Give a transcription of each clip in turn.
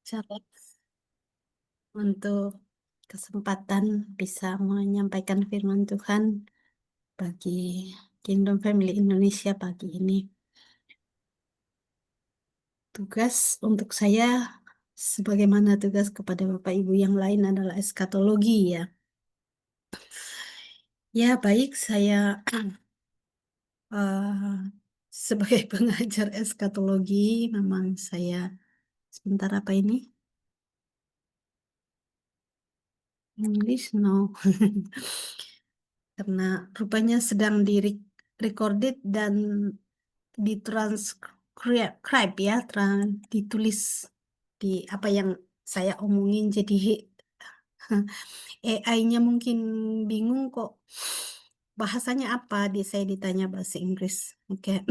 Syarat untuk kesempatan bisa menyampaikan firman Tuhan bagi Kingdom Family Indonesia pagi ini. Tugas untuk saya, sebagaimana tugas kepada Bapak Ibu yang lain adalah eskatologi ya. Ya baik, saya sebagai pengajar eskatologi, memang saya sebentar apa ini? English no. Karena rupanya sedang di recorded dan ditranscribe ya, ditulis di apa yang saya omongin, jadi AI-nya mungkin bingung kok bahasanya apa, saya ditanya bahasa Inggris. Oke.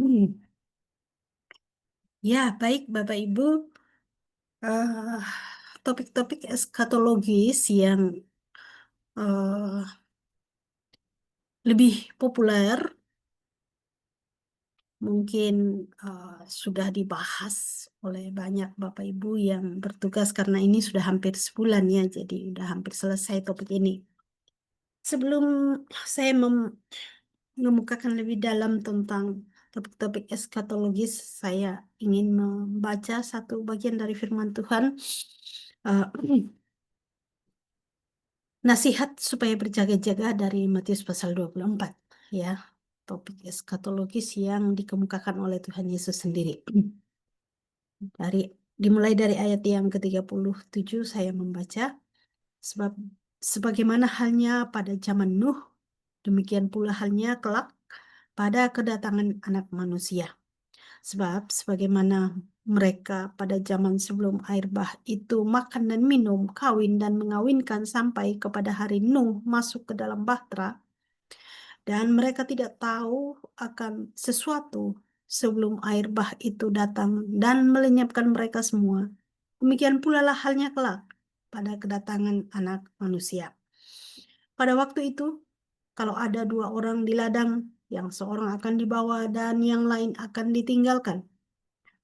Ya, baik Bapak Ibu, eh, topik-topik eskatologis yang eh, lebih populer mungkin sudah dibahas oleh banyak Bapak Ibu yang bertugas karena ini sudah hampir sebulan ya, jadi sudah hampir selesai topik ini. Sebelum saya mengemukakan lebih dalam tentang topik-topik eskatologis, saya ingin membaca satu bagian dari firman Tuhan. Eh, Nasihat supaya berjaga-jaga dari Matius pasal 24 ya. Topik eskatologis yang dikemukakan oleh Tuhan Yesus sendiri. Dari dimulai dari ayat yang ke-37 saya membaca, sebab sebagaimana halnya pada zaman Nuh, demikian pula halnya kelak pada kedatangan Anak Manusia. Sebab sebagaimana mereka pada zaman sebelum air bah itu makan dan minum, kawin dan mengawinkan sampai kepada hari Nuh masuk ke dalam bahtera, dan mereka tidak tahu akan sesuatu sebelum air bah itu datang dan melenyapkan mereka semua. Demikian pula lah halnya kelak pada kedatangan Anak Manusia. Pada waktu itu, kalau ada dua orang di ladang, yang seorang akan dibawa dan yang lain akan ditinggalkan.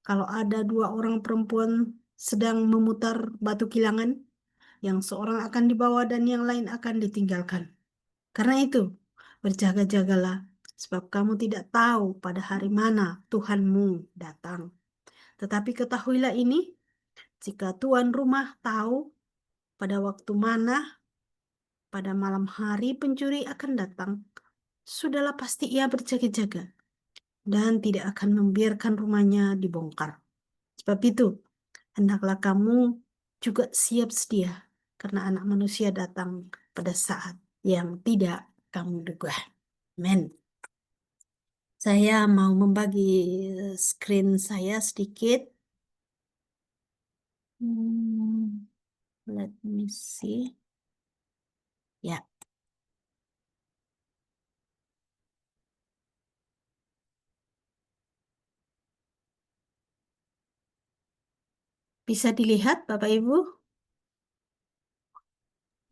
Kalau ada dua orang perempuan sedang memutar batu kilangan, yang seorang akan dibawa dan yang lain akan ditinggalkan. Karena itu, berjaga-jagalah, sebab kamu tidak tahu pada hari mana Tuhanmu datang. Tetapi ketahuilah ini, jika tuan rumah tahu pada waktu mana pada malam hari pencuri akan datang, sudahlah pasti ia berjaga-jaga dan tidak akan membiarkan rumahnya dibongkar. Sebab itu, hendaklah kamu juga siap sedia, karena Anak Manusia datang pada saat yang tidak kamu duga. Amin. Saya mau membagi screen saya sedikit. Let me see. Ya, bisa dilihat Bapak Ibu?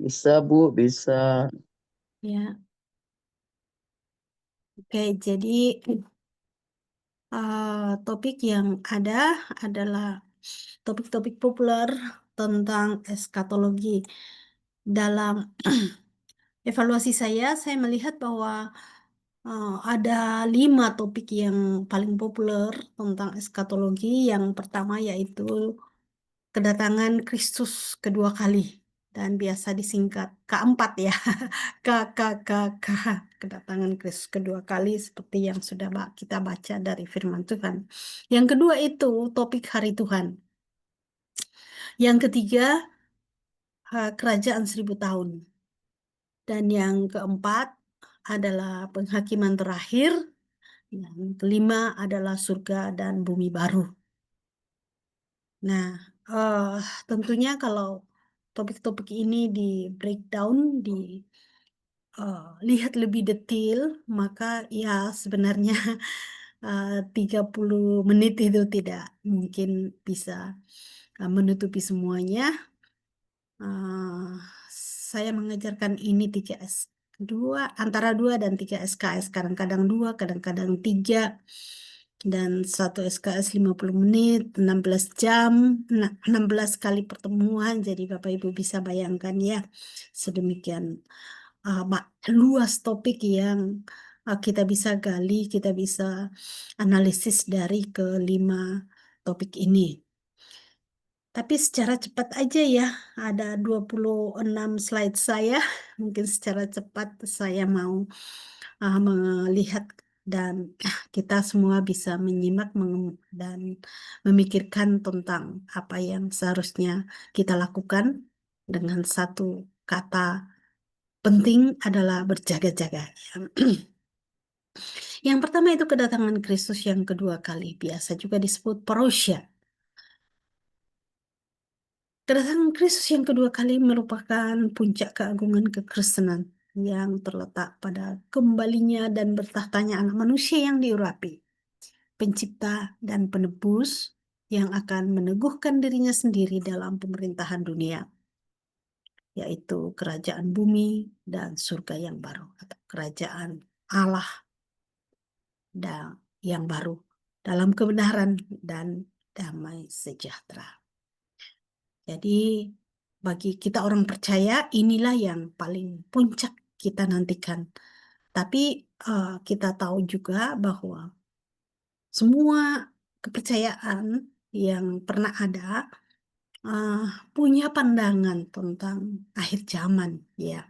Bisa, Bu, bisa. Ya, oke. Jadi topik yang ada adalah topik-topik populer tentang eskatologi. Dalam evaluasi saya melihat bahwa ada 5 topik yang paling populer tentang eskatologi. Yang pertama yaitu kedatangan Kristus kedua kali, dan biasa disingkat K4 ya. K, kedatangan Kristus kedua kali seperti yang sudah kita baca dari firman Tuhan. Yang kedua itu topik hari Tuhan. Yang ketiga kerajaan 1000 tahun. Dan yang keempat adalah penghakiman terakhir. Yang kelima adalah surga dan bumi baru. Nah, tentunya kalau topik-topik ini di breakdown, lihat lebih detail, maka ya sebenarnya 30 menit itu tidak mungkin bisa menutupi semuanya. Eh, saya mengajarkan ini 3S. Antara 2 dan 3 SKS, kadang-kadang 2, kadang-kadang 3. dan satu SKS 50 menit, 16 jam, 16 kali pertemuan. Jadi Bapak Ibu bisa bayangkan ya, sedemikian luas topik yang kita bisa gali, kita bisa analisis dari kelima topik ini. Tapi secara cepat aja ya, ada 26 slide saya. Mungkin secara cepat saya mau melihat dan kita semua bisa menyimak dan memikirkan tentang apa yang seharusnya kita lakukan dengan satu kata penting adalah berjaga-jaga. Yang pertama itu kedatangan Kristus yang kedua kali, biasa juga disebut parousia. Kedatangan Kristus yang kedua kali merupakan puncak keagungan kekristenan yang terletak pada kembalinya dan bertahtanya anak manusia yang diurapi, pencipta dan penebus yang akan meneguhkan dirinya sendiri dalam pemerintahan dunia, yaitu kerajaan bumi dan surga yang baru, atau kerajaan Allah dan yang baru dalam kebenaran dan damai sejahtera. Jadi bagi kita orang percaya inilah yang paling puncak kita nantikan. Tapi kita tahu juga bahwa semua kepercayaan yang pernah ada uh, punya pandangan tentang akhir zaman, ya.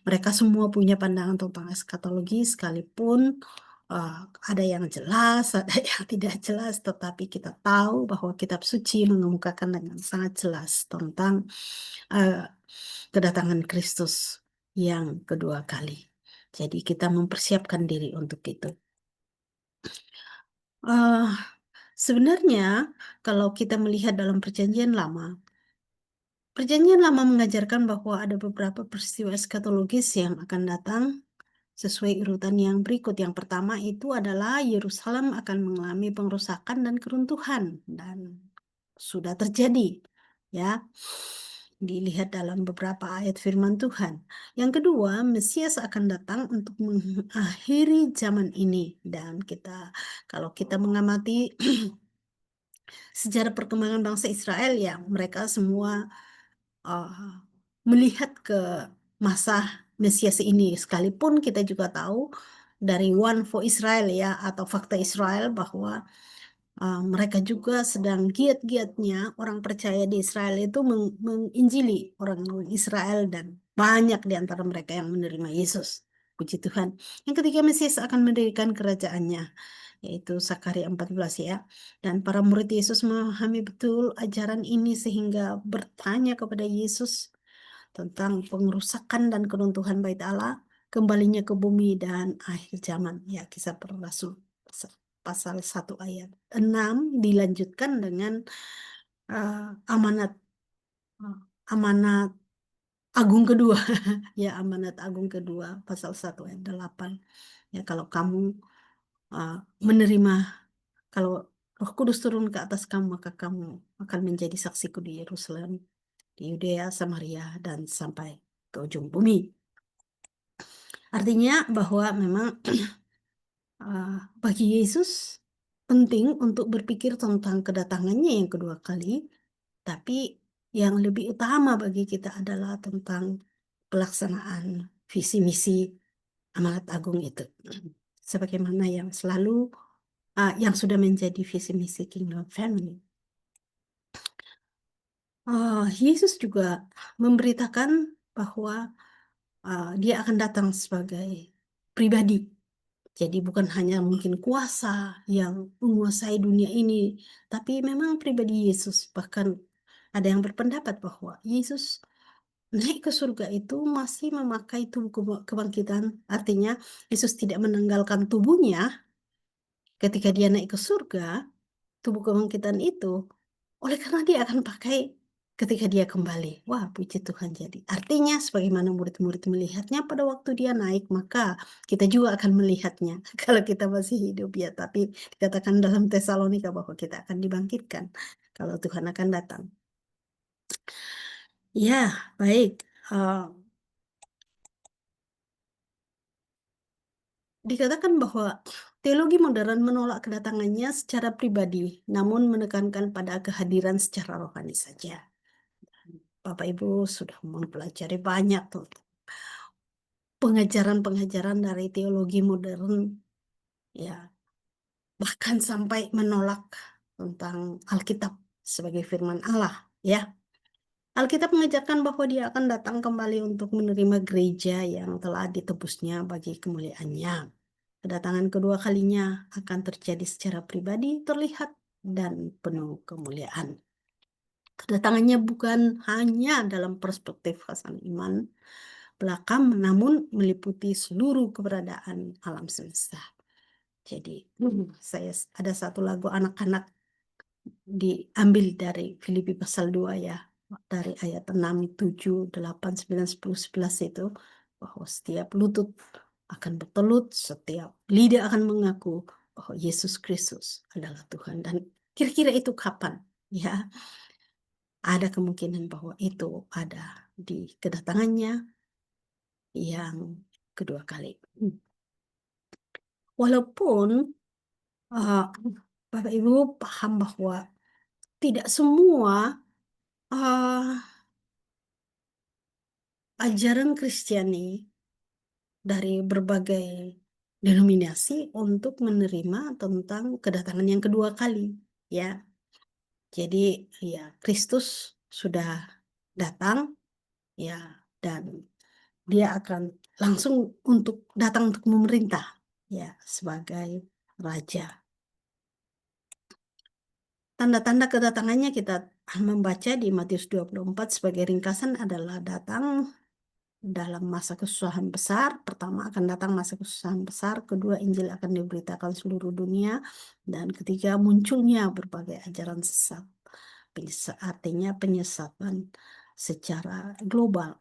Mereka semua punya pandangan tentang eskatologi, sekalipun uh, ada yang jelas, ada yang tidak jelas, tetapi kita tahu bahwa Kitab Suci mengemukakan dengan sangat jelas tentang uh, kedatangan Kristus yang kedua kali. Jadi kita mempersiapkan diri untuk itu. Uh, Sebenarnya kalau kita melihat dalam Perjanjian Lama, Perjanjian Lama mengajarkan bahwa ada beberapa peristiwa eskatologis yang akan datang sesuai urutan yang berikut. Yang pertama itu adalah Yerusalem akan mengalami pengrusakan dan keruntuhan, dan sudah terjadi, ya. Dilihat dalam beberapa ayat firman Tuhan. Yang kedua, Mesias akan datang untuk mengakhiri zaman ini, dan kalau kita mengamati sejarah perkembangan bangsa Israel, ya mereka semua uh, melihat ke masa Mesias ini, sekalipun kita juga tahu dari One for Israel, ya, atau Fakta Israel, bahwa mereka juga sedang giat-giatnya orang percaya di Israel itu menginjili orang Israel, dan banyak di antara mereka yang menerima Yesus. Puji Tuhan. Yang ketiga, Mesias akan mendirikan kerajaannya, yaitu Sakaria 14, ya. Dan para murid Yesus memahami betul ajaran ini sehingga bertanya kepada Yesus tentang pengerusakan dan keruntuhan Bait Allah, kembalinya ke bumi dan akhir zaman. Ya, Kisah Para Rasul pasal 1 ayat 6 dilanjutkan dengan uh, amanat uh, amanat agung kedua. Ya, amanat agung kedua pasal 1 ayat 8. Ya, kalau kamu uh, menerima kalau Roh Kudus turun ke atas kamu, maka kamu akan menjadi saksiku di Yerusalem, di Yudea, Samaria, dan sampai ke ujung bumi. Artinya bahwa memang bagi Yesus penting untuk berpikir tentang kedatangannya yang kedua kali, tapi yang lebih utama bagi kita adalah tentang pelaksanaan visi misi amanat agung itu. Sebagaimana yang selalu yang sudah menjadi visi misi Kingdom Family. Yesus juga memberitakan bahwa dia akan datang sebagai pribadi. Jadi bukan hanya mungkin kuasa yang menguasai dunia ini, tapi memang pribadi Yesus. Bahkan ada yang berpendapat bahwa Yesus naik ke surga itu masih memakai tubuh kebangkitan. Artinya Yesus tidak menanggalkan tubuhnya ketika dia naik ke surga, tubuh kebangkitan itu, oleh karena dia akan pakai ketika dia kembali. Wah, puji Tuhan. Jadi artinya sebagaimana murid-murid melihatnya pada waktu dia naik, maka kita juga akan melihatnya kalau kita masih hidup, ya. Tapi dikatakan dalam Tesalonika bahwa kita akan dibangkitkan kalau Tuhan akan datang. Ya, baik. Dikatakan bahwa Teologi modern menolak kedatangannya secara pribadi, namun menekankan pada kehadiran secara rohani saja. Bapak Ibu sudah mempelajari banyak tuh pengajaran-pengajaran dari teologi modern, ya bahkan sampai menolak tentang Alkitab sebagai firman Allah, ya. Alkitab mengajarkan bahwa dia akan datang kembali untuk menerima gereja yang telah ditebusnya bagi kemuliaannya. Kedatangan kedua kalinya akan terjadi secara pribadi, terlihat, dan penuh kemuliaan. Kedatangannya bukan hanya dalam perspektif hasan iman belakang, namun meliputi seluruh keberadaan alam semesta. Jadi, saya ada satu lagu anak-anak diambil dari Filipi pasal 2 ya, dari ayat 6, 7, 8, 9, 10, 11 itu, bahwa setiap lutut akan bertelut, setiap lidah akan mengaku bahwa Yesus Kristus adalah Tuhan. Dan kira-kira itu kapan? Ya, ada kemungkinan bahwa itu ada di kedatangannya yang kedua kali. Walaupun uh, Bapak Ibu paham bahwa tidak semua uh, ajaran Kristiani dari berbagai denominasi untuk menerima tentang kedatangan yang kedua kali, ya. Jadi ya Kristus sudah datang, ya, dan dia akan langsung datang untuk memerintah, ya, sebagai raja. Tanda-tanda kedatangannya kita membaca di Matius 24 sebagai ringkasan adalah datang dalam masa kesusahan besar. Pertama akan datang masa kesusahan besar, kedua Injil akan diberitakan seluruh dunia, dan ketiga munculnya berbagai ajaran sesat. Artinya penyesatan secara global.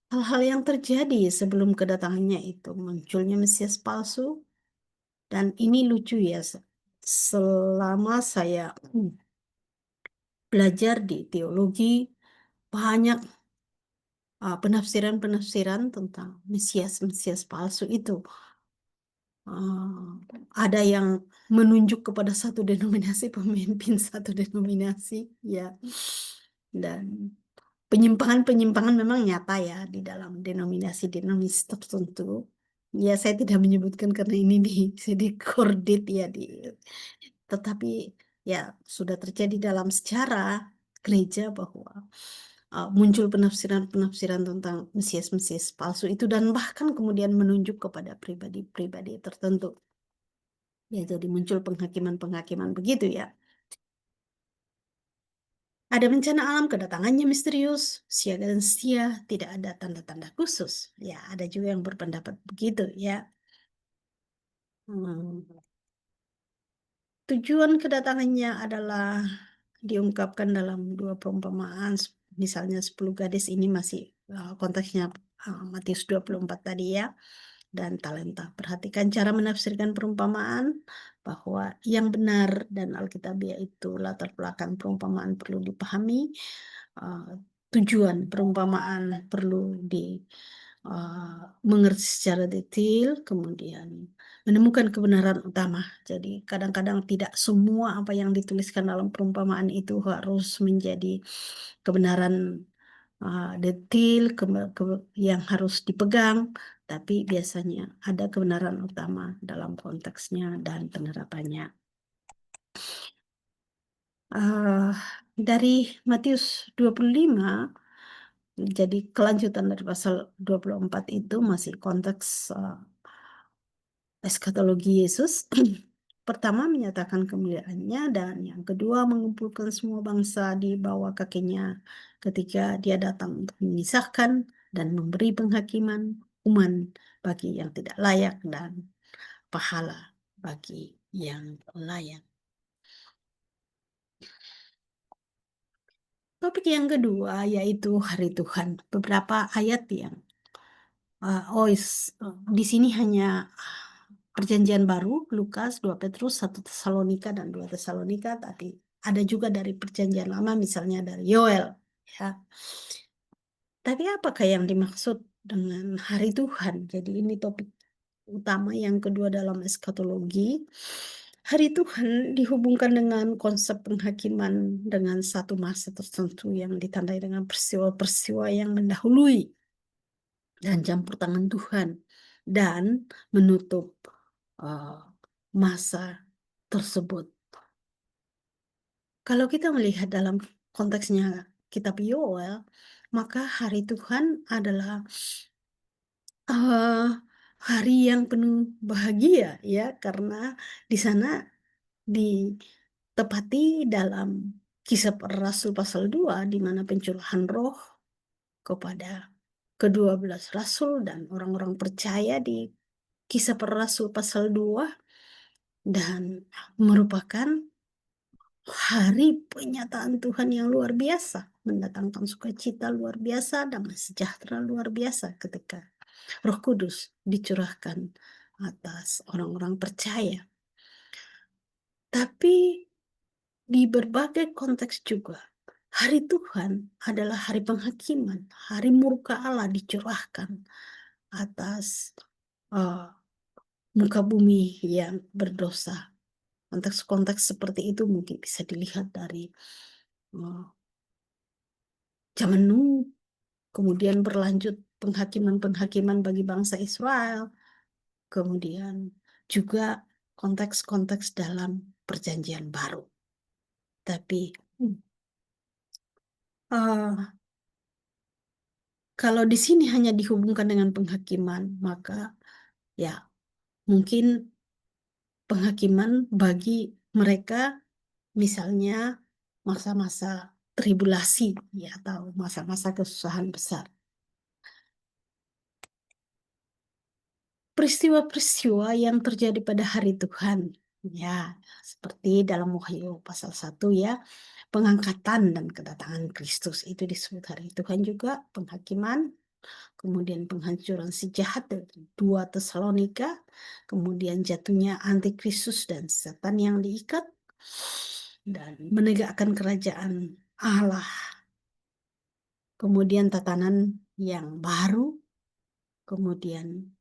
Hal-hal yang terjadi sebelum kedatangannya itu munculnya Mesias palsu, dan ini lucu ya, selama saya belajar di teologi banyak penafsiran-penafsiran tentang Mesias palsu itu. Ada yang menunjuk kepada satu denominasi, pemimpin satu denominasi, ya. Dan penyimpangan-penyimpangan memang nyata ya di dalam denominasi-denominasi tertentu. Ya, saya tidak menyebutkan karena ini di kordit ya tetapi ya sudah terjadi dalam sejarah gereja bahwa muncul penafsiran-penafsiran tentang Mesias palsu itu, dan bahkan kemudian menunjuk kepada pribadi-pribadi tertentu. Ya, jadi muncul penghakiman-penghakiman begitu ya. Ada bencana alam, kedatangannya misterius, siaga dan setia, tidak ada tanda-tanda khusus. Ya, ada juga yang berpendapat begitu ya. Hmm. Tujuan kedatangannya adalah diungkapkan dalam dua perumpamaan. Misalnya 10 gadis ini masih konteksnya Matius 24 tadi ya. Dan talenta. Perhatikan cara menafsirkan perumpamaan, bahwa yang benar dan Alkitabiah itu latar belakang perumpamaan perlu dipahami, tujuan perumpamaan perlu mengerti secara detail, kemudian menemukan kebenaran utama. Jadi kadang-kadang tidak semua apa yang dituliskan dalam perumpamaan itu harus menjadi kebenaran detail yang harus dipegang, tapi biasanya ada kebenaran utama dalam konteksnya dan penerapannya. Dari Matius 25, jadi kelanjutan dari pasal 24 itu masih konteks eskatologi Yesus. Pertama menyatakan kemuliaannya, dan yang kedua mengumpulkan semua bangsa di bawah kakinya ketika dia datang untuk memisahkan dan memberi penghakiman hukuman bagi yang tidak layak dan pahala bagi yang layak. Topik yang kedua yaitu hari Tuhan. Beberapa ayat yang di sini hanya Perjanjian Baru, Lukas, 2 Petrus, 1 Tesalonika, dan 2 Tesalonika. Tapi ada juga dari Perjanjian Lama, misalnya dari Yoel. Ya. Tapi apakah yang dimaksud dengan hari Tuhan? Jadi ini topik utama, yang kedua dalam eskatologi. Hari Tuhan dihubungkan dengan konsep penghakiman dengan satu masa tertentu yang ditandai dengan peristiwa-peristiwa yang mendahului dan campur tangan Tuhan dan menutup uh, masa tersebut. Kalau kita melihat dalam konteksnya kitab Yoel, maka hari Tuhan adalah uh, hari yang penuh bahagia, ya, karena di sana ditepati dalam Kisah Para Rasul pasal 2, di mana pencurahan roh kepada ke-12 rasul dan orang-orang percaya di Kisah Para Rasul pasal 2, dan merupakan hari penyataan Tuhan yang luar biasa, mendatangkan sukacita luar biasa, damai sejahtera luar biasa ketika Roh Kudus dicurahkan atas orang-orang percaya. Tapi di berbagai konteks juga, hari Tuhan adalah hari penghakiman, hari murka Allah dicurahkan atas muka bumi yang berdosa. Konteks-konteks seperti itu mungkin bisa dilihat dari uh, zaman Nuh, kemudian berlanjut penghakiman-penghakiman bagi bangsa Israel, kemudian juga konteks-konteks dalam Perjanjian Baru. Tapi kalau di sini hanya dihubungkan dengan penghakiman, maka ya mungkin penghakiman bagi mereka misalnya masa-masa tribulasi, ya, atau masa-masa kesusahan besar. Peristiwa-peristiwa yang terjadi pada hari Tuhan, ya, seperti dalam Wahyu pasal 1, ya, pengangkatan dan kedatangan Kristus itu disebut hari Tuhan juga, penghakiman, kemudian penghancuran si jahat dari 2 Tesalonika, kemudian jatuhnya antikristus dan setan yang diikat, dan menegakkan kerajaan Allah, kemudian tatanan yang baru, kemudian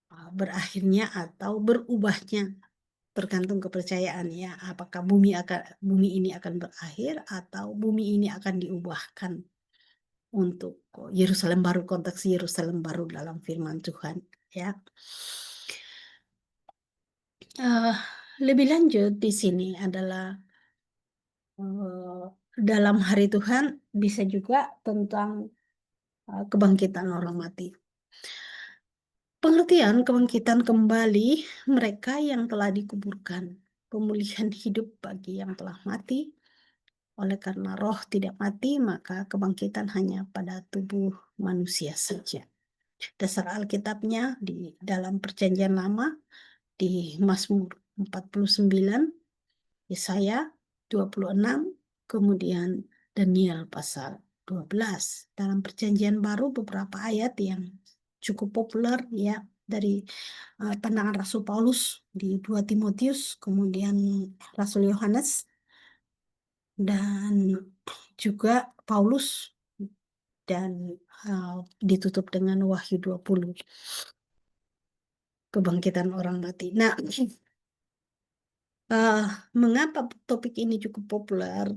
berakhirnya atau berubahnya, tergantung kepercayaan, ya, apakah bumi ini akan berakhir atau bumi ini akan diubahkan untuk Yerusalem baru, konteks Yerusalem baru dalam firman Tuhan, ya. Lebih lanjut di sini adalah dalam hari Tuhan bisa juga tentang kebangkitan orang mati. Pengertian kebangkitan kembali mereka yang telah dikuburkan, pemulihan hidup bagi yang telah mati. Oleh karena roh tidak mati, maka kebangkitan hanya pada tubuh manusia saja. Dasar Alkitabnya di dalam Perjanjian Lama, di Mazmur 49, Yesaya 26, kemudian Daniel pasal 12. Dalam Perjanjian Baru beberapa ayat yang cukup populer, ya, dari pandangan Rasul Paulus di 2 Timotius, kemudian Rasul Yohanes, dan juga Paulus, dan ditutup dengan Wahyu 20, kebangkitan orang mati. Nah, mengapa topik ini cukup populer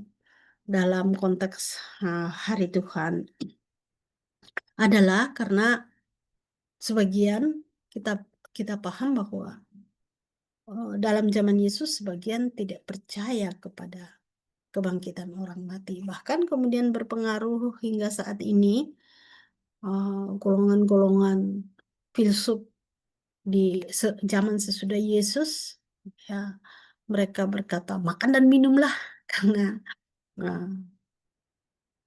dalam konteks hari Tuhan adalah karena sebagian kita paham bahwa dalam zaman Yesus sebagian tidak percaya kepada kebangkitan orang mati, bahkan kemudian berpengaruh hingga saat ini golongan-golongan filsuf di zaman sesudah Yesus, ya, mereka berkata makan dan minumlah karena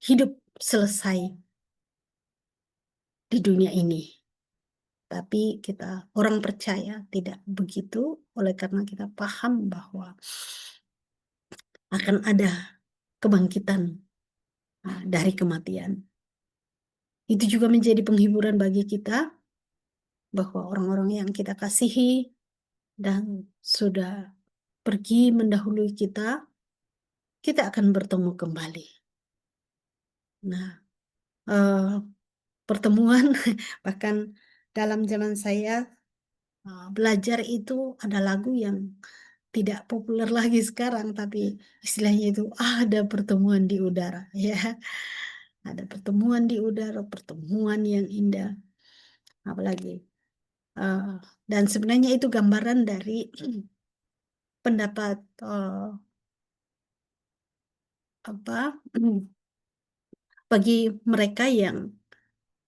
hidup selesai di dunia ini. Tapi kita orang percaya tidak begitu, oleh karena kita paham bahwa akan ada kebangkitan dari kematian. Itu juga menjadi penghiburan bagi kita bahwa orang-orang yang kita kasihi dan sudah pergi mendahului kita akan bertemu kembali. Nah, pertemuan bahkan dalam zaman saya belajar itu ada lagu yang tidak populer lagi sekarang, tapi istilahnya itu ada pertemuan di udara, ya. Ada pertemuan di udara, pertemuan yang indah, apalagi. eh, dan sebenarnya itu gambaran dari pendapat apa bagi mereka yang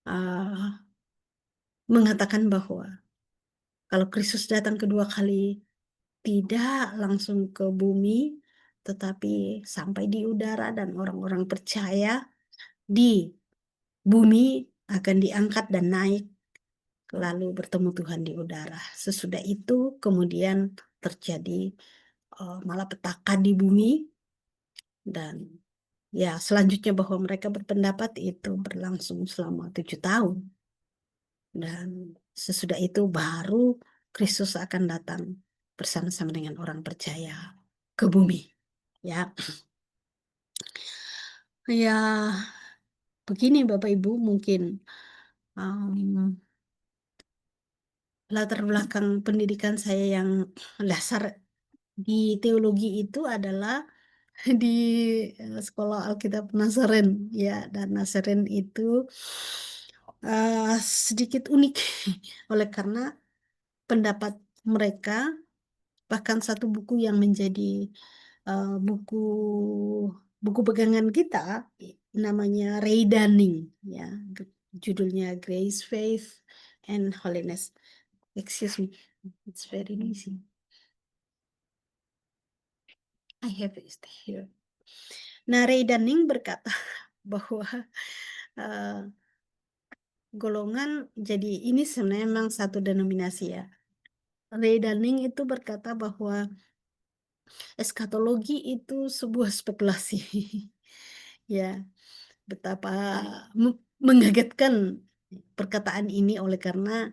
eh, mengatakan bahwa kalau Kristus datang kedua kali tidak langsung ke bumi, tetapi sampai di udara dan orang-orang percaya di bumi akan diangkat dan naik lalu bertemu Tuhan di udara. Sesudah itu kemudian terjadi malapetaka di bumi dan ya selanjutnya bahwa mereka berpendapat itu berlangsung selama 7 tahun dan sesudah itu baru Kristus akan datang bersama-sama dengan orang percaya ke bumi. Ya, ya begini Bapak Ibu mungkin latar belakang pendidikan saya yang dasar di teologi itu adalah di sekolah Alkitab Nazaren ya, dan Nazaren itu sedikit unik oleh karena pendapat mereka bahkan satu buku yang menjadi buku buku pegangan kita namanya Ray Dunning ya, judulnya Grace, Faith and Holiness. Excuse me, it's very noisy. I have it here. Nah, Ray Dunning berkata bahwa eh, golongan, jadi ini sebenarnya memang satu denominasi ya. Ray Dunning itu berkata bahwa eskatologi itu sebuah spekulasi. Ya, betapa mengagetkan perkataan ini oleh karena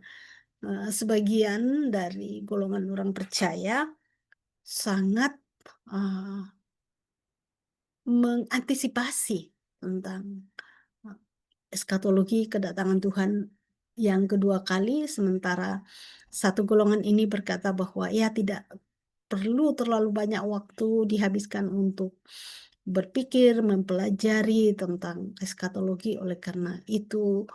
sebagian dari golongan orang percaya sangat uh, mengantisipasi tentang eskatologi kedatangan Tuhan yang kedua kali, sementara satu golongan ini berkata bahwa ya tidak perlu terlalu banyak waktu dihabiskan untuk berpikir, mempelajari tentang eskatologi oleh karena itu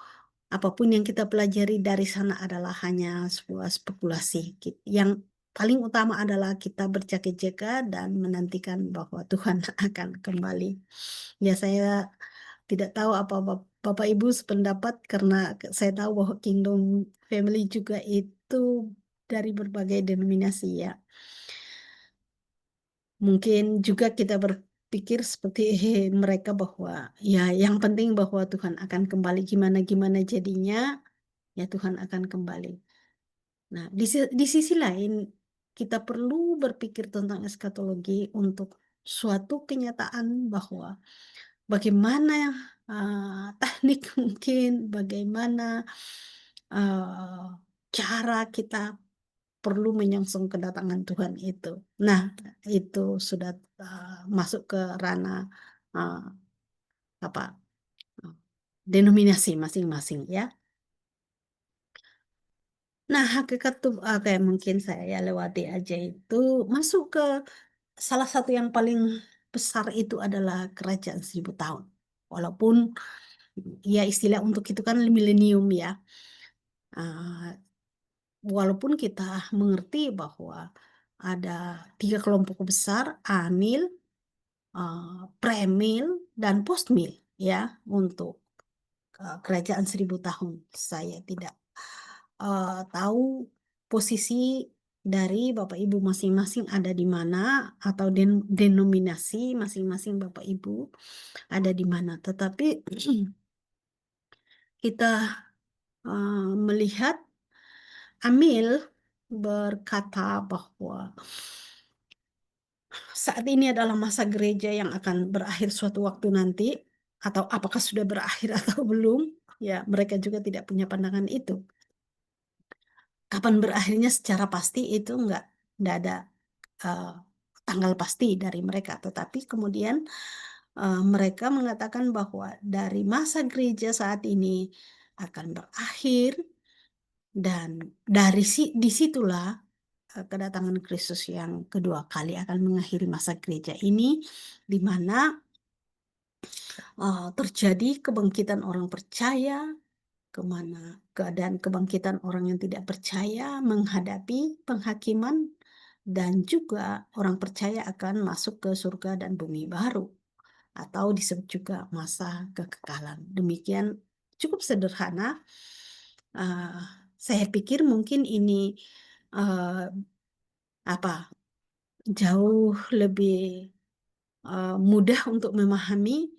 apapun yang kita pelajari dari sana adalah hanya sebuah spekulasi. Yang paling utama adalah kita berjaga-jaga dan menantikan bahwa Tuhan akan kembali. Ya, saya tidak tahu apa Bapak Ibu sependapat karena saya tahu bahwa Kingdom Family juga itu dari berbagai denominasi ya. Mungkin juga kita berpikir seperti mereka bahwa ya yang penting bahwa Tuhan akan kembali gimana-gimana jadinya ya Tuhan akan kembali. Nah, di sisi lain kita perlu berpikir tentang eskatologi untuk suatu kenyataan bahwa bagaimana teknik mungkin, bagaimana uh, cara kita perlu menyongsong kedatangan Tuhan itu. Nah, itu sudah masuk ke ranah uh, apa denominasi masing-masing ya. Nah, hakikat tuh kayak mungkin saya lewati aja itu masuk ke salah satu yang paling besar itu adalah kerajaan 1000 tahun. Walaupun ya istilah untuk itu kan milenium ya. Uh, Walaupun kita mengerti bahwa ada 3 kelompok besar, amil, premil, dan postmil ya untuk kerajaan 1000 tahun. Saya tidak tahu posisi dari Bapak Ibu masing-masing ada di mana atau denominasi masing-masing Bapak Ibu ada di mana. Tetapi kita melihat Amil berkata bahwa saat ini adalah masa gereja yang akan berakhir suatu waktu nanti, atau apakah sudah berakhir atau belum, ya mereka juga tidak punya pandangan itu. Kapan berakhirnya secara pasti itu nggak ada uh, tanggal pasti dari mereka, tetapi kemudian mereka mengatakan bahwa dari masa gereja saat ini akan berakhir Dan disitulah kedatangan Kristus yang kedua kali akan mengakhiri masa gereja ini, di mana terjadi kebangkitan orang percaya, kemana keadaan kebangkitan orang yang tidak percaya menghadapi penghakiman, dan juga orang percaya akan masuk ke surga dan bumi baru, atau disebut juga masa kekekalan. Demikian cukup sederhana. Saya pikir mungkin ini uh, jauh lebih mudah untuk memahami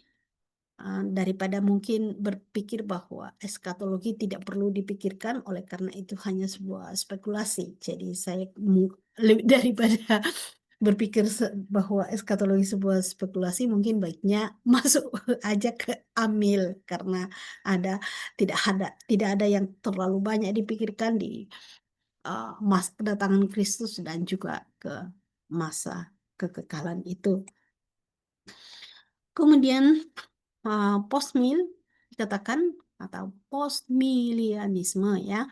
daripada mungkin berpikir bahwa eskatologi tidak perlu dipikirkan, oleh karena itu hanya sebuah spekulasi. Jadi saya daripada berpikir bahwa eskatologi sebuah spekulasi, mungkin baiknya masuk aja ke Amil, karena tidak ada yang terlalu banyak dipikirkan di masa kedatangan Kristus dan juga ke masa kekekalan itu. Kemudian postmil dikatakan, atau postmilianisme ya,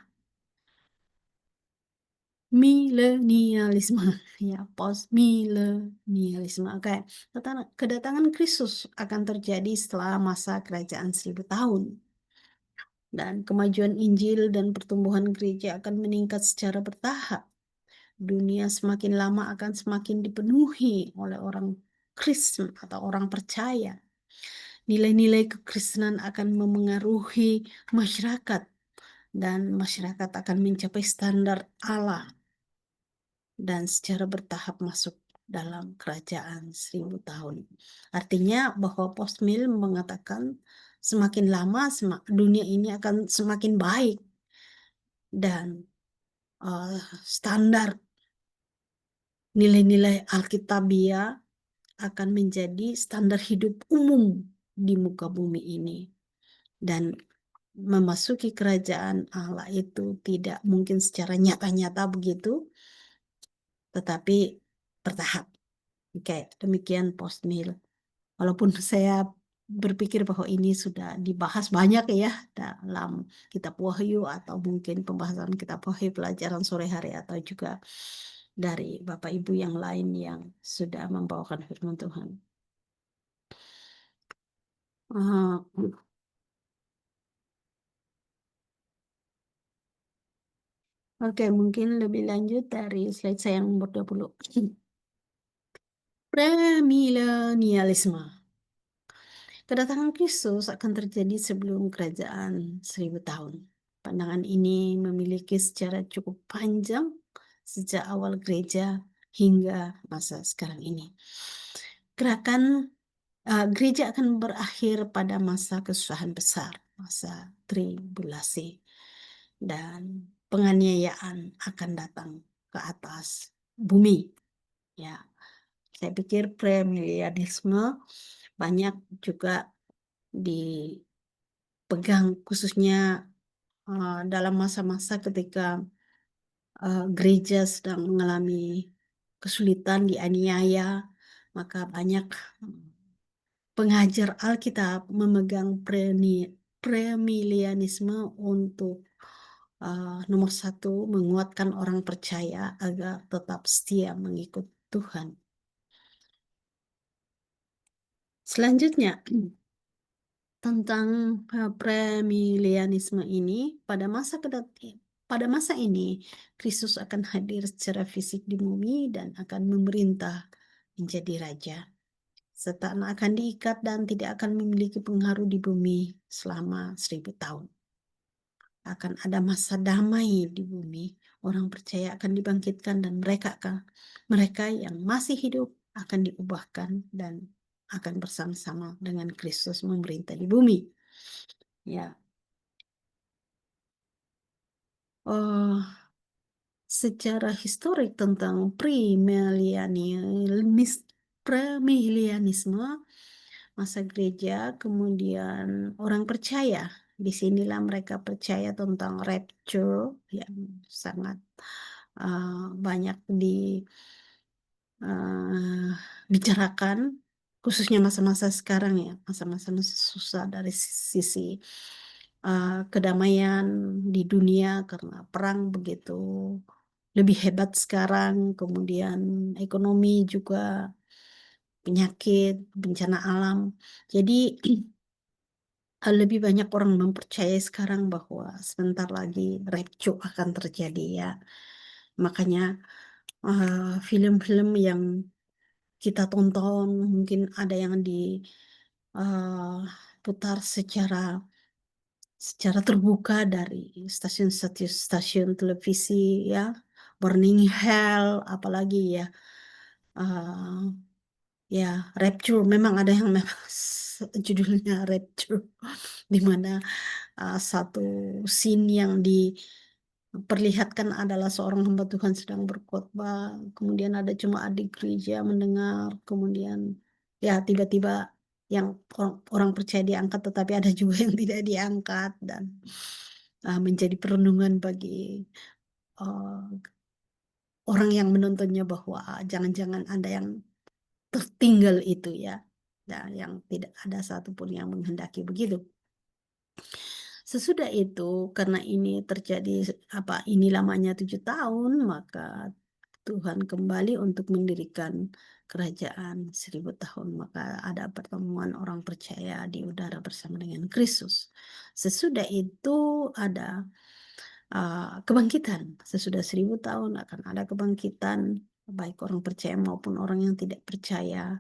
milenialisme ya, postmilenialisme. Oke, kedatangan Kristus akan terjadi setelah masa kerajaan 1000 tahun, dan kemajuan Injil dan pertumbuhan gereja akan meningkat secara bertahap. Dunia semakin lama akan semakin dipenuhi oleh orang Kristen atau orang percaya. Nilai-nilai kekristenan akan memengaruhi masyarakat, dan masyarakat akan mencapai standar Allah dan secara bertahap masuk dalam kerajaan 1000 tahun. Artinya bahwa postmil mengatakan semakin lama dunia ini akan semakin baik, dan standar nilai-nilai Alkitabiah akan menjadi standar hidup umum di muka bumi ini. Dan memasuki kerajaan Allah itu tidak mungkin secara nyata-nyata begitu, tetapi bertahap. Oke, demikian postmil. Walaupun saya berpikir bahwa ini sudah dibahas banyak ya dalam kitab Wahyu, atau mungkin pembahasan kitab Wahyu pelajaran sore hari, atau juga dari Bapak Ibu yang lain yang sudah membawakan firman Tuhan. Oke, mungkin lebih lanjut dari slide saya yang nomor 20. Premilenialisme. Kedatangan Kristus akan terjadi sebelum kerajaan 1000 tahun. Pandangan ini memiliki sejarah cukup panjang sejak awal gereja hingga masa sekarang ini. Gereja akan berakhir pada masa kesusahan besar, masa tribulasi, dan penganiayaan akan datang ke atas bumi. Ya, saya pikir premilenialisme banyak juga dipegang khususnya dalam masa-masa ketika gereja sedang mengalami kesulitan, dianiaya, maka banyak pengajar Alkitab memegang premilenialisme untuk nomor satu, menguatkan orang percaya agar tetap setia mengikut Tuhan. Selanjutnya, tentang premilenialisme ini, pada masa ini Kristus akan hadir secara fisik di bumi dan akan memerintah menjadi raja. Setan akan diikat dan tidak akan memiliki pengaruh di bumi selama 1000 tahun. Akan ada masa damai di bumi. Orang percaya akan dibangkitkan, dan mereka yang masih hidup akan diubahkan dan akan bersama-sama dengan Kristus memerintah di bumi. Ya, secara historik tentang premilenialisme, masa gereja, kemudian orang percaya. Disinilah mereka percaya tentang rapture yang sangat banyak dibicarakan, khususnya masa-masa sekarang ya, masa-masa susah dari sisi kedamaian di dunia karena perang begitu lebih hebat sekarang, kemudian ekonomi juga, penyakit, bencana alam. Jadi lebih banyak orang mempercayai sekarang bahwa sebentar lagi rapture akan terjadi ya. Makanya film-film yang kita tonton mungkin ada yang diputar secara terbuka dari stasiun televisi ya, Burning Hell, apalagi ya, eh, ya Rapture. Memang ada yang memang judulnya Rapture, di mana satu scene yang diperlihatkan adalah seorang hamba Tuhan sedang berkhotbah, kemudian ada cuma adik gereja mendengar, kemudian ya tiba-tiba yang orang percaya diangkat, tetapi ada juga yang tidak diangkat, dan menjadi perenungan bagi uh, orang yang menontonnya bahwa jangan-jangan ada yang tertinggal itu ya, dan yang tidak ada satupun yang menghendaki begitu. Sesudah itu, karena ini terjadi ini lamanya 7 tahun, maka Tuhan kembali untuk mendirikan kerajaan 1000 tahun. Maka ada pertemuan orang percaya di udara bersama dengan Kristus. Sesudah itu ada kebangkitan. Sesudah 1000 tahun akan ada kebangkitan, baik orang percaya maupun orang yang tidak percaya,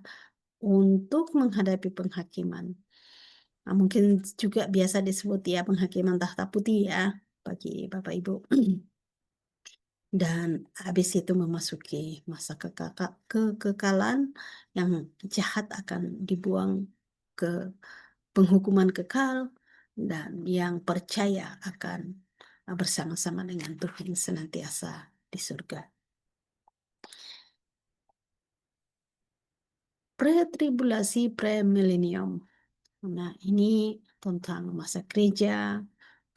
untuk menghadapi penghakiman. Mungkin juga biasa disebut ya penghakiman tahta putih ya bagi Bapak Ibu. Dan habis itu memasuki masa kekekalan, yang jahat akan dibuang ke penghukuman kekal, dan yang percaya akan bersama-sama dengan Tuhan senantiasa di surga. Pre-tribulasi, pre-milenium. Nah, ini tentang masa gereja,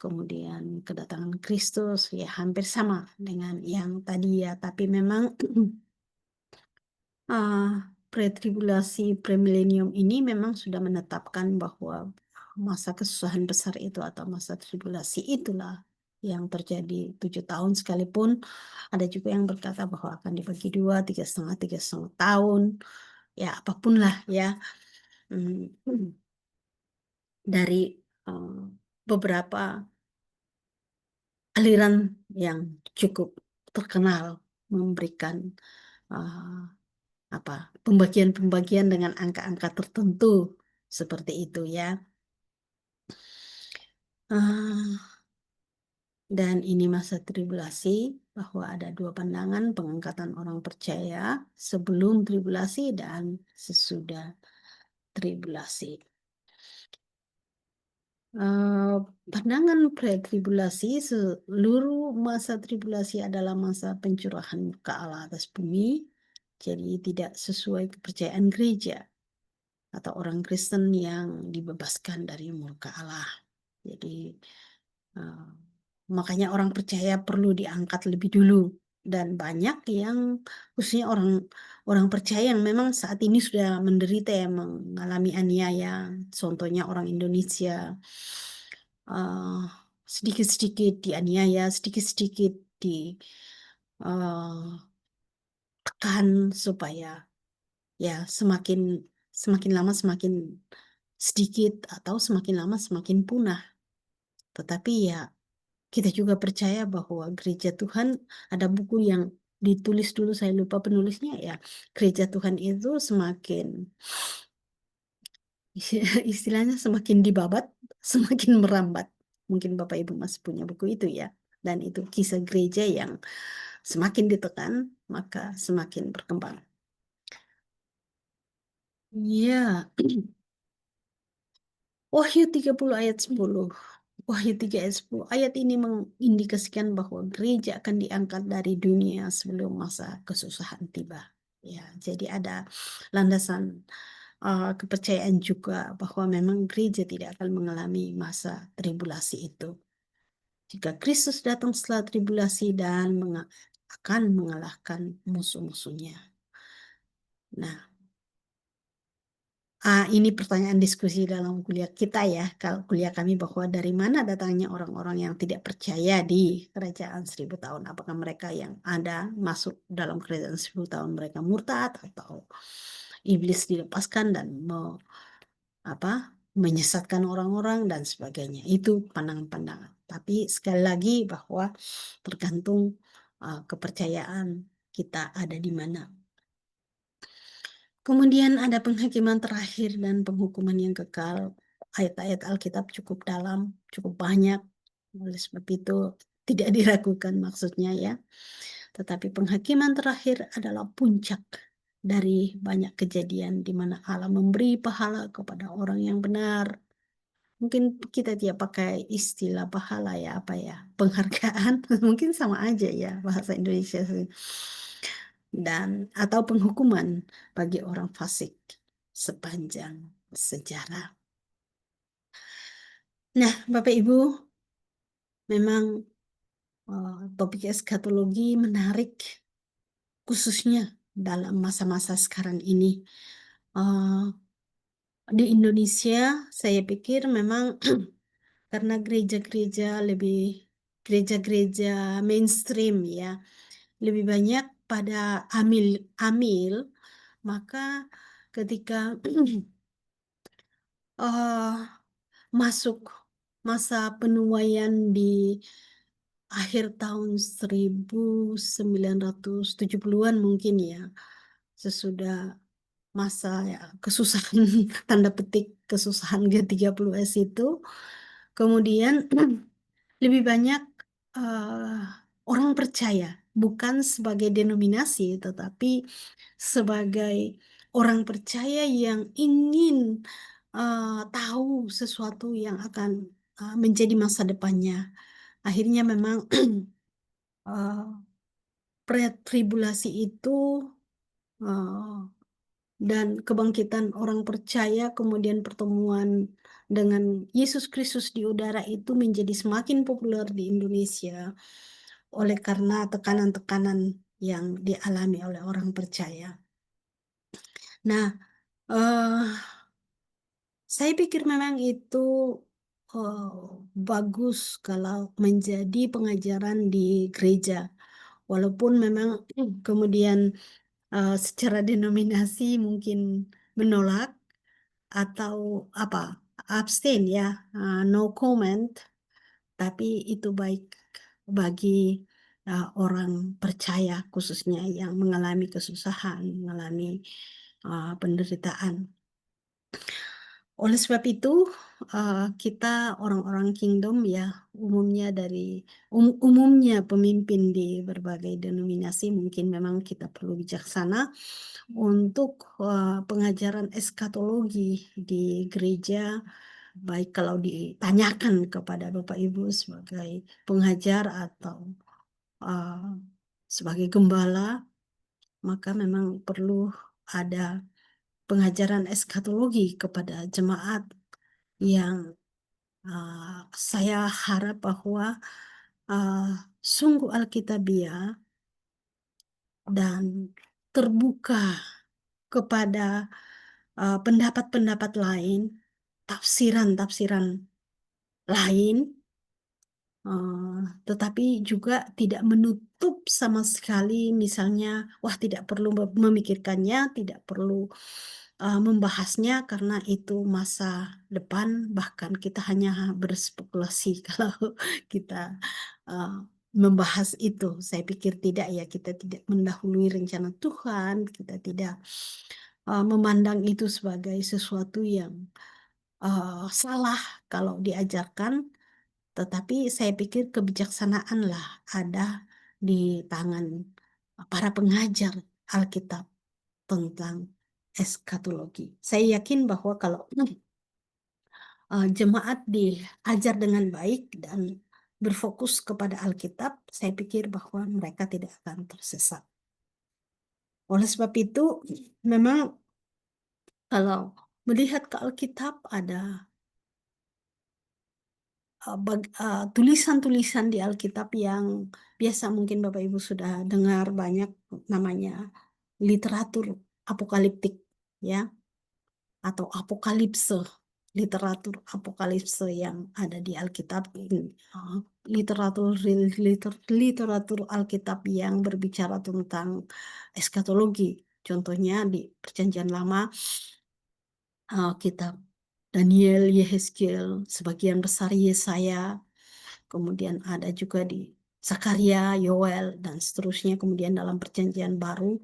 kemudian kedatangan Kristus, ya hampir sama dengan yang tadi ya, tapi memang pre-tribulasi, premilenium ini memang sudah menetapkan bahwa masa kesusahan besar itu atau masa tribulasi itulah yang terjadi 7 tahun, sekalipun ada juga yang berkata bahwa akan dibagi dua, 3,5 tahun, ya apapun lah ya. Dari beberapa aliran yang cukup terkenal memberikan pembagian-pembagian dengan angka-angka tertentu seperti itu ya. Dan ini masa tribulasi, bahwa ada dua pandangan pengangkatan orang percaya sebelum tribulasi dan sesudah tribulasi. Pandangan pre-tribulasi, seluruh masa tribulasi adalah masa pencurahan murka Allah atas bumi. Jadi tidak sesuai kepercayaan gereja atau orang Kristen yang dibebaskan dari murka Allah. Jadi makanya orang percaya perlu diangkat lebih dulu, dan banyak yang khususnya orang percaya yang memang saat ini sudah menderita, yang mengalami aniaya. Contohnya orang Indonesia sedikit-sedikit dianiaya, sedikit-sedikit ditekan supaya ya semakin semakin lama semakin sedikit, atau semakin lama semakin punah. Tetapi ya kita juga percaya bahwa gereja Tuhan, ada buku yang ditulis dulu, saya lupa penulisnya ya, gereja Tuhan itu semakin istilahnya semakin dibabat, semakin merambat. Mungkin Bapak Ibu masih punya buku itu ya. Dan itu kisah gereja yang semakin ditekan, maka semakin berkembang. Ya, Wahyu 30 ayat 10. Wahyu 3 ayat 10. Ayat ini mengindikasikan bahwa gereja akan diangkat dari dunia sebelum masa kesusahan tiba. Ya, jadi ada landasan kepercayaan juga bahwa memang gereja tidak akan mengalami masa tribulasi itu. Jika Kristus datang setelah tribulasi dan akan mengalahkan musuh-musuhnya. Nah, Ini pertanyaan diskusi dalam kuliah kita ya, kalau kuliah kami, bahwa dari mana datangnya orang-orang yang tidak percaya di kerajaan 1.000 tahun? Apakah mereka yang ada masuk dalam kerajaan 1.000 tahun mereka murtad, atau iblis dilepaskan dan apa, menyesatkan orang-orang dan sebagainya? Itu pandangan-pandangan. Tapi sekali lagi bahwa tergantung kepercayaan kita ada di mana. Kemudian ada penghakiman terakhir dan penghukuman yang kekal. Ayat-ayat Alkitab cukup dalam, cukup banyak. Oleh sebab itu tidak diragukan maksudnya ya. Tetapi penghakiman terakhir adalah puncak dari banyak kejadian di mana Allah memberi pahala kepada orang yang benar. Mungkin kita tidak pakai istilah pahala ya, apa ya, penghargaan. Mungkin sama aja ya bahasa Indonesia sih. Dan atau penghukuman bagi orang fasik sepanjang sejarah. Nah, Bapak Ibu, memang topik eskatologi menarik, khususnya dalam masa-masa sekarang ini. Eh, di Indonesia, saya pikir memang karena gereja-gereja mainstream ya, lebih banyak pada amil, maka ketika masuk masa penuaian di akhir tahun 1970-an mungkin ya, sesudah masa ya, kesusahan tanda petik kesusahan G30S itu, kemudian lebih banyak eh, orang percaya, bukan sebagai denominasi tetapi sebagai orang percaya yang ingin tahu sesuatu yang akan menjadi masa depannya. Akhirnya memang pre-tribulasi itu eh, dan kebangkitan orang percaya, kemudian pertemuan dengan Yesus Kristus di udara itu menjadi semakin populer di Indonesia oleh karena tekanan-tekanan yang dialami oleh orang percaya. Nah, saya pikir memang itu eh, bagus kalau menjadi pengajaran di gereja, walaupun memang kemudian secara denominasi mungkin menolak atau apa, abstain ya, no comment, tapi itu baik bagi orang percaya, khususnya yang mengalami kesusahan, mengalami penderitaan. Oleh sebab itu, kita orang-orang kingdom ya, umumnya pemimpin di berbagai denominasi, mungkin memang kita perlu bijaksana untuk pengajaran eskatologi di gereja, baik kalau ditanyakan kepada Bapak Ibu sebagai pengajar atau uh, sebagai gembala, maka memang perlu ada pengajaran eskatologi kepada jemaat yang saya harap bahwa uh, sungguh alkitabiah dan terbuka kepada pendapat-pendapat lain, tafsiran-tafsiran lain, tetapi juga tidak menutup sama sekali, misalnya, wah tidak perlu memikirkannya, tidak perlu membahasnya karena itu masa depan, bahkan kita hanya berspekulasi kalau kita uh, membahas itu. Saya pikir tidak ya, kita tidak mendahului rencana Tuhan, kita tidak memandang itu sebagai sesuatu yang salah kalau diajarkan, tetapi saya pikir kebijaksanaanlah ada di tangan para pengajar Alkitab tentang eskatologi. Saya yakin bahwa kalau jemaat diajar dengan baik dan berfokus kepada Alkitab, saya pikir bahwa mereka tidak akan tersesat. Oleh sebab itu, memang kalau melihat ke Alkitab ada tulisan-tulisan di Alkitab yang biasa mungkin Bapak Ibu sudah dengar banyak, namanya literatur apokaliptik ya. atau apokalipse, literatur apokalipse yang ada di Alkitab, literatur Alkitab yang berbicara tentang eskatologi. Contohnya di Perjanjian Lama, kitab Daniel, Yehezkiel, sebagian besar Yesaya, kemudian ada juga di Zakaria, Yoel, dan seterusnya. Kemudian dalam Perjanjian Baru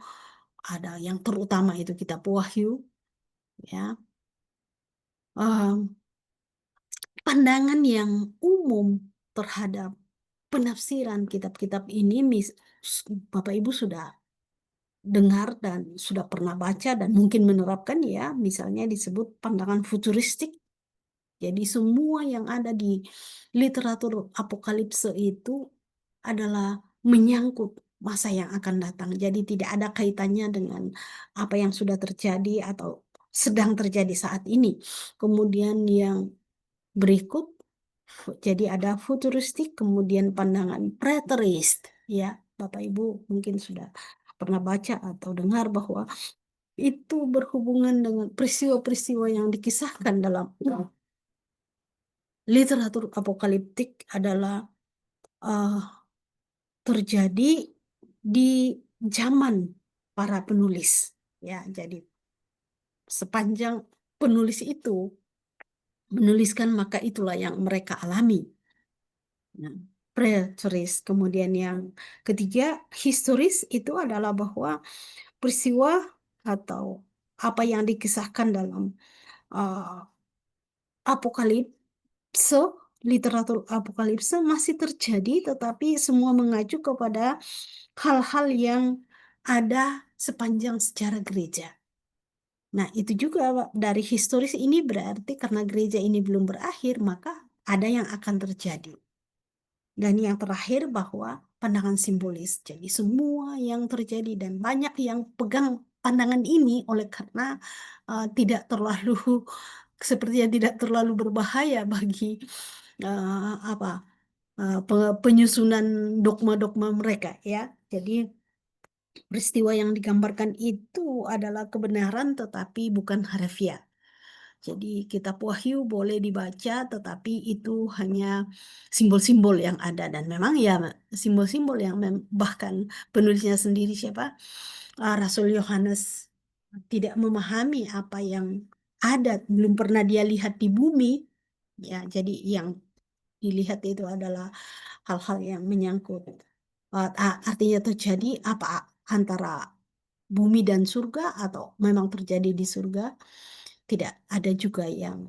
ada yang terutama itu kitab Wahyu, ya. Pandangan yang umum terhadap penafsiran kitab-kitab ini, Bapak Ibu sudah dengar dan sudah pernah baca dan mungkin menerapkan, ya. Misalnya disebut pandangan futuristik. Jadi semua yang ada di literatur apokalipse itu adalah menyangkut masa yang akan datang. Jadi tidak ada kaitannya dengan apa yang sudah terjadi atau sedang terjadi saat ini. Kemudian yang berikut, jadi ada futuristik, kemudian pandangan preterist, ya. Bapak Ibu mungkin sudah pernah baca atau dengar bahwa itu berhubungan dengan peristiwa-peristiwa yang dikisahkan dalam literatur apokaliptik adalah terjadi di zaman para penulis, ya. Jadi sepanjang penulis itu menuliskan, maka itulah yang mereka alami. Nah, preteris. Kemudian yang ketiga, historis, itu adalah bahwa peristiwa atau apa yang dikisahkan dalam uh, apokalipse, literatur apokalipse masih terjadi, tetapi semua mengacu kepada hal-hal yang ada sepanjang sejarah gereja. Nah, itu juga dari historis ini berarti karena gereja ini belum berakhir, maka ada yang akan terjadi. Dan yang terakhir bahwa pandangan simbolis. Jadi semua yang terjadi dan banyak yang pegang pandangan ini oleh karena tidak terlalu sepertinya tidak terlalu berbahaya bagi penyusunan dogma-dogma mereka, ya. Jadi peristiwa yang digambarkan itu adalah kebenaran tetapi bukan harfiah. Jadi kitab Wahyu boleh dibaca, tetapi itu hanya simbol-simbol yang ada. Dan memang ya simbol-simbol yang bahkan penulisnya sendiri, siapa? Rasul Yohanes, tidak memahami apa yang ada, belum pernah dia lihat di bumi. Ya, jadi yang dilihat itu adalah hal-hal yang menyangkut. Artinya terjadi apa antara bumi dan surga atau memang terjadi di surga. Tidak ada juga yang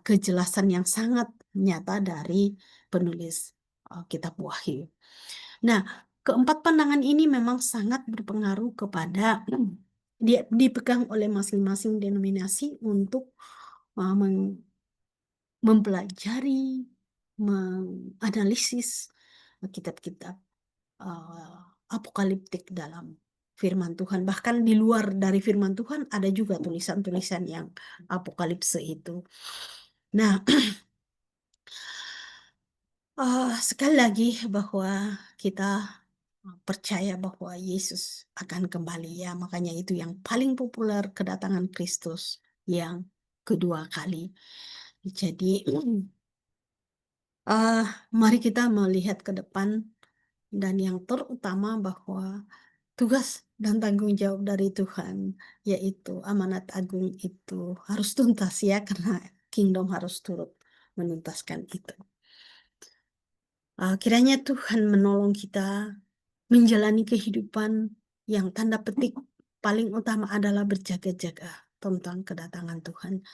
kejelasan yang sangat nyata dari penulis kitab Wahyu. Nah, keempat pandangan ini memang sangat berpengaruh kepada dia dipegang oleh masing-masing denominasi untuk mempelajari, menganalisis kitab-kitab apokaliptik dalam firman Tuhan. Bahkan di luar dari firman Tuhan ada juga tulisan-tulisan yang apokalipse itu. Nah, sekali lagi bahwa kita percaya bahwa Yesus akan kembali, ya. Makanya itu yang paling populer, kedatangan Kristus yang kedua kali. Jadi mari kita melihat ke depan, dan yang terutama bahwa tugas dan tanggung jawab dari Tuhan, yaitu amanat agung itu harus tuntas, ya, karena kingdom harus turut menuntaskan itu. Kiranya Tuhan menolong kita menjalani kehidupan yang tanda petik paling utama adalah berjaga-jaga tentang kedatangan Tuhan.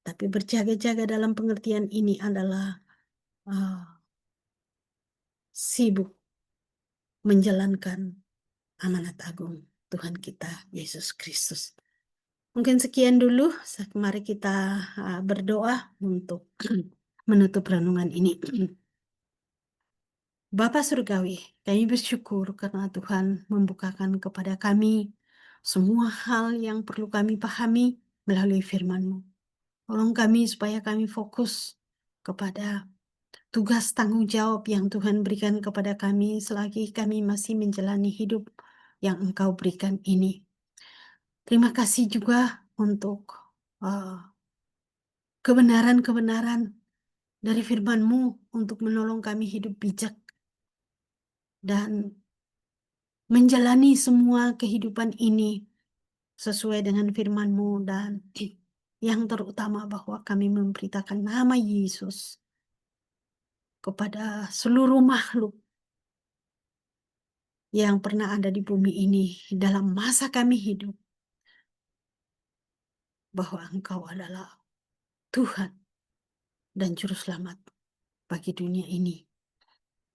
Tapi berjaga-jaga dalam pengertian ini adalah sibuk menjalankan amanat agung Tuhan kita Yesus Kristus. Mungkin sekian dulu. Mari kita berdoa untuk menutup renungan ini. Bapa Surgawi, kami bersyukur karena Tuhan membukakan kepada kami semua hal yang perlu kami pahami melalui firman-Mu. Tolong kami supaya kami fokus kepada tugas tanggung jawab yang Tuhan berikan kepada kami selagi kami masih menjalani hidup yang Engkau berikan ini. Terima kasih juga untuk kebenaran-kebenaran dari firman-Mu untuk menolong kami hidup bijak dan menjalani semua kehidupan ini sesuai dengan firman-Mu dan yang terutama bahwa kami memberitakan nama Yesus kepada seluruh makhluk yang pernah ada di bumi ini dalam masa kami hidup, bahwa Engkau adalah Tuhan dan Juru Selamat bagi dunia ini.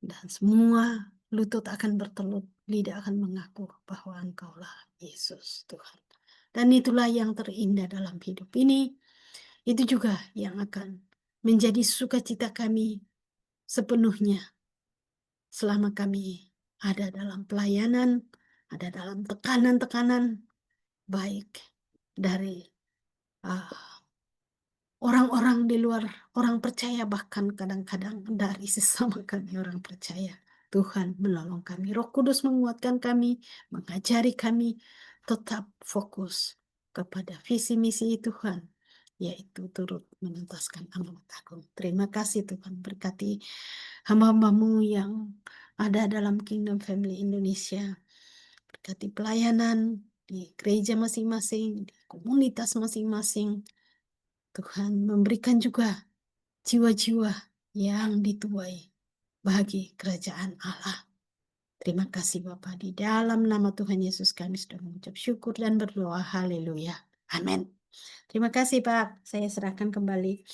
Dan semua lutut akan bertelut, lidah akan mengaku bahwa Engkaulah Yesus Tuhan. Dan itulah yang terindah dalam hidup ini. Itu juga yang akan menjadi sukacita kami sepenuhnya selama kami ada dalam pelayanan, ada dalam tekanan-tekanan, baik dari orang-orang di luar, orang percaya, bahkan kadang-kadang dari sesama kami orang percaya. Tuhan menolong kami, Roh Kudus menguatkan kami, mengajari kami tetap fokus kepada visi misi Tuhan, yaitu turut menuntaskan amanat agung. Terima kasih Tuhan, berkati hamba-hambamu yang ada dalam Kingdom Family Indonesia, berkati pelayanan di gereja masing-masing, di komunitas masing-masing. Tuhan memberikan juga jiwa-jiwa yang dituai bagi kerajaan Allah. Terima kasih Bapa, di dalam nama Tuhan Yesus kami sudah mengucap syukur dan berdoa. Haleluya. Amin. Terima kasih Pak. Saya serahkan kembali.